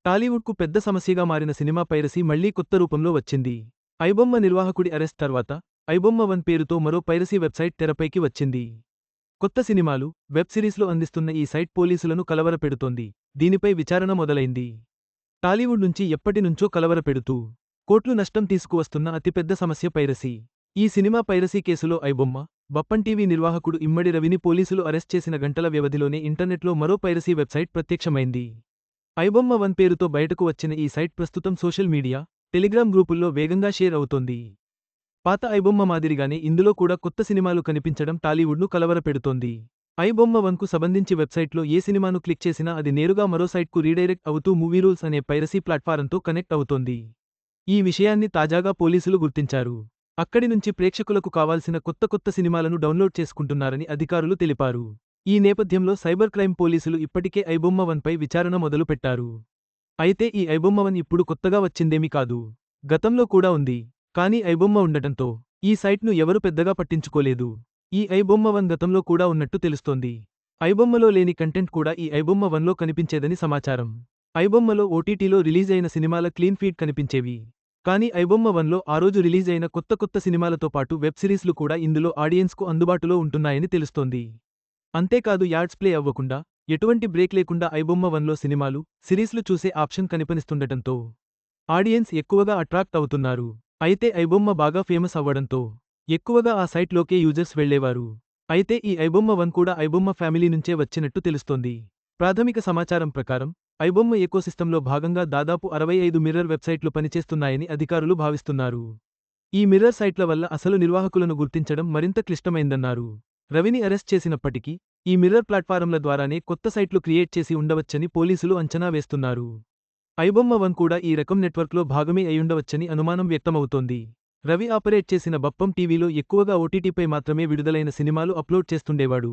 టాలీవుడ్కు పెద్ద సమస్యగా మారిన సినిమా పైరసీ మళ్లీ కొత్త రూపంలో వచ్చింది. ఐబొమ్మ నిర్వాహకుడి అరెస్ట్ తర్వాత ఐబొమ్మ వన్ పేరుతో మరో పైరసీ వెబ్సైట్ తెరపైకి వచ్చింది. కొత్త సినిమాలు, వెబ్ సిరీస్లు అందిస్తున్న ఈ సైట్ పోలీసులను కలవరపెడుతోంది. దీనిపై విచారణ మొదలైంది. టాలీవుడ్ నుంచి ఎప్పటినుంచో కలవరపెడుతూ కోట్లు నష్టం తీసుకువస్తున్న అతిపెద్ద సమస్య పైరసీ. ఈ సినిమా పైరసీ కేసులో ఐబొమ్మ, బప్పన్ టీవీ నిర్వాహకుడు ఇమ్మడి రవిని పోలీసులు అరెస్ట్ చేసిన గంటల వ్యవధిలోనే ఇంటర్నెట్లో మరో పైరసీ వెబ్సైట్ ప్రత్యక్షమైంది. ఐబొమ్మ వన్ పేరుతో బయటకు వచ్చిన ఈ సైట్ ప్రస్తుతం సోషల్ మీడియా, టెలిగ్రామ్ గ్రూపుల్లో వేగంగా షేర్ అవుతోంది. పాత ఐబొమ్మ మాదిరిగానే ఇందులో కూడా కొత్త సినిమాలు కనిపించడం టాలీవుడ్ను కలవరపెడుతోంది. ఐబొమ్మ వన్కు సంబంధించి వెబ్సైట్లో ఏ సినిమాను క్లిక్ చేసినా అది నేరుగా మరో సైట్కు రీడైరెక్ట్ అవుతూ మూవీ రూల్స్ అనే పైరసీ ప్లాట్ఫారంతో కనెక్ట్ అవుతోంది. ఈ విషయాన్ని తాజాగా పోలీసులు గుర్తించారు. అక్కడి నుంచి ప్రేక్షకులకు కావాల్సిన కొత్త సినిమాలను డౌన్లోడ్ చేసుకుంటున్నారని అధికారులు తెలిపారు. ఈ నేపథ్యంలో సైబర్ క్రైమ్ పోలీసులు ఇప్పటికే ఐబొమ్మ వన్పై విచారణ మొదలుపెట్టారు. అయితే ఈ ఐబొమ్మ వన్ ఇప్పుడు కొత్తగా వచ్చిందేమీ కాదు. గతంలో కూడా ఉంది. కానీ ఐబొమ్మ ఉండటంతో ఈ సైట్ను ఎవరు పెద్దగా పట్టించుకోలేదు. ఈ ఐబొమ్మ వన్ గతంలో కూడా ఉన్నట్టు తెలుస్తోంది. ఐబొమ్మలో లేని కంటెంట్ కూడా ఈ ఐబొమ్మ వన్లో కనిపించేదని సమాచారం. ఐబొమ్మలో ఓటీటీలో రిలీజ్ అయిన సినిమాల క్లీన్ ఫీడ్ కనిపించేవి. కానీ ఐబొమ్మ వన్లో ఆ రోజు రిలీజ్ అయిన కొత్త సినిమాలతో పాటు వెబ్ సిరీస్లు కూడా ఇందులో ఆడియన్స్కు అందుబాటులో ఉంటున్నాయని తెలుస్తోంది. అంతేకాదు యాడ్స్ ప్లే అవ్వకుండా, ఎటువంటి బ్రేక్ లేకుండా ఐబొమ్మ వన్లో సినిమాలు, సిరీస్లు చూసే ఆప్షన్ కనిపనిస్తుండటంతో ఆడియన్స్ ఎక్కువగా అట్రాక్ట్ అవుతున్నారు. అయితే ఐబొమ్మ బాగా ఫేమస్ అవ్వడంతో ఎక్కువగా ఆ సైట్లోకే యూజర్స్ వెళ్లేవారు. అయితే ఈ ఐబొమ్మ వన్ కూడా ఐబొమ్మ ఫ్యామిలీ నుంచే వచ్చినట్టు తెలుస్తోంది. ప్రాథమిక సమాచారం ప్రకారం ఐబొమ్మ ఎకోసిస్టంలో భాగంగా దాదాపు 65 మిర్రర్ వెబ్సైట్లు పనిచేస్తున్నాయని అధికారులు భావిస్తున్నారు. ఈ మిర్రర్ సైట్ల వల్ల అసలు నిర్వాహకులను గుర్తించడం మరింత క్లిష్టమైందన్నారు. రవిని అరెస్ట్ చేసినప్పటికీ ఈ మిర్రర్ ప్లాట్ఫారంల ద్వారానే కొత్త సైట్లు క్రియేట్ చేసి ఉండవచ్చని పోలీసులు అంచనా వేస్తున్నారు. ఐబొమ్మ వన్ కూడా ఈ రకం నెట్వర్క్లో భాగమే అయ్యుండవచ్చని అనుమానం వ్యక్తమవుతోంది. రవి ఆపరేట్ చేసిన బప్పం టీవీలో ఎక్కువగా ఓటీటీపై మాత్రమే విడుదలైన సినిమాలు అప్లోడ్ చేస్తుండేవాడు.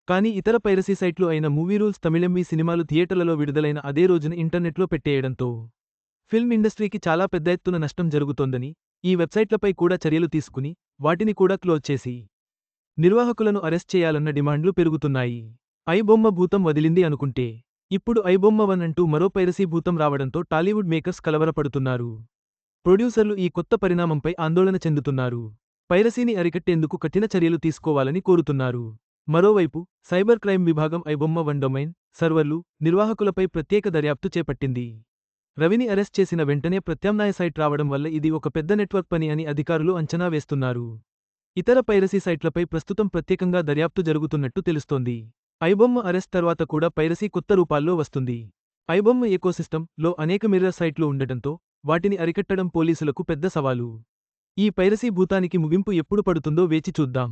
కానీ ఇతర పైరసీ సైట్లు అయిన మూవీ రూల్స్, తమిళంవి సినిమాలు థియేటర్లలో విడుదలైన అదే రోజున ఇంటర్నెట్లో పెట్టేయడంతో ఫిల్మ్ ఇండస్ట్రీకి చాలా పెద్ద ఎత్తున నష్టం జరుగుతోందని, ఈ వెబ్సైట్లపై కూడా చర్యలు తీసుకుని వాటిని కూడా క్లోజ్ చేసి నిర్వాహకులను అరెస్ట్ చేయాలన్న డిమాండ్లు పెరుగుతున్నాయి. ఐబొమ్మ భూతం వదిలింది అనుకుంటే ఇప్పుడు ఐబొమ్మ వన్ అంటూ మరో పైరసీ భూతం రావడంతో టాలీవుడ్ మేకర్స్ కలవరపడుతున్నారు. ప్రొడ్యూసర్లు ఈ కొత్త పరిణామంపై ఆందోళన చెందుతున్నారు. పైరసీని అరికట్టేందుకు కఠిన చర్యలు తీసుకోవాలని కోరుతున్నారు. మరోవైపు సైబర్ క్రైమ్ విభాగం ఐబొమ్మ వన్ డొమైన్, సర్వర్లు, నిర్వాహకులపై ప్రత్యేక దర్యాప్తు చేపట్టింది. రవిని అరెస్ట్ చేసిన వెంటనే ప్రత్యామ్నాయ సైట్ రావడం వల్ల ఇది ఒక పెద్ద నెట్వర్క్ పని అని అధికారులు అంచనా వేస్తున్నారు. ఇతర పైరసీ సైట్లపై ప్రస్తుతం ప్రత్యేకంగా దర్యాప్తు జరుగుతున్నట్టు తెలుస్తోంది. ఐబొమ్మ అరెస్ట్ తర్వాత కూడా పైరసీ కొత్త రూపాల్లో వస్తుంది. ఐబొమ్మ ఎకోసిస్టమ్ లో అనేక మిర్రర్ సైట్లు ఉండటంతో వాటిని అరికట్టడం పోలీసులకు పెద్ద సవాలు. ఈ పైరసీ భూతానికి ముగింపు ఎప్పుడు పడుతుందో వేచి చూద్దాం.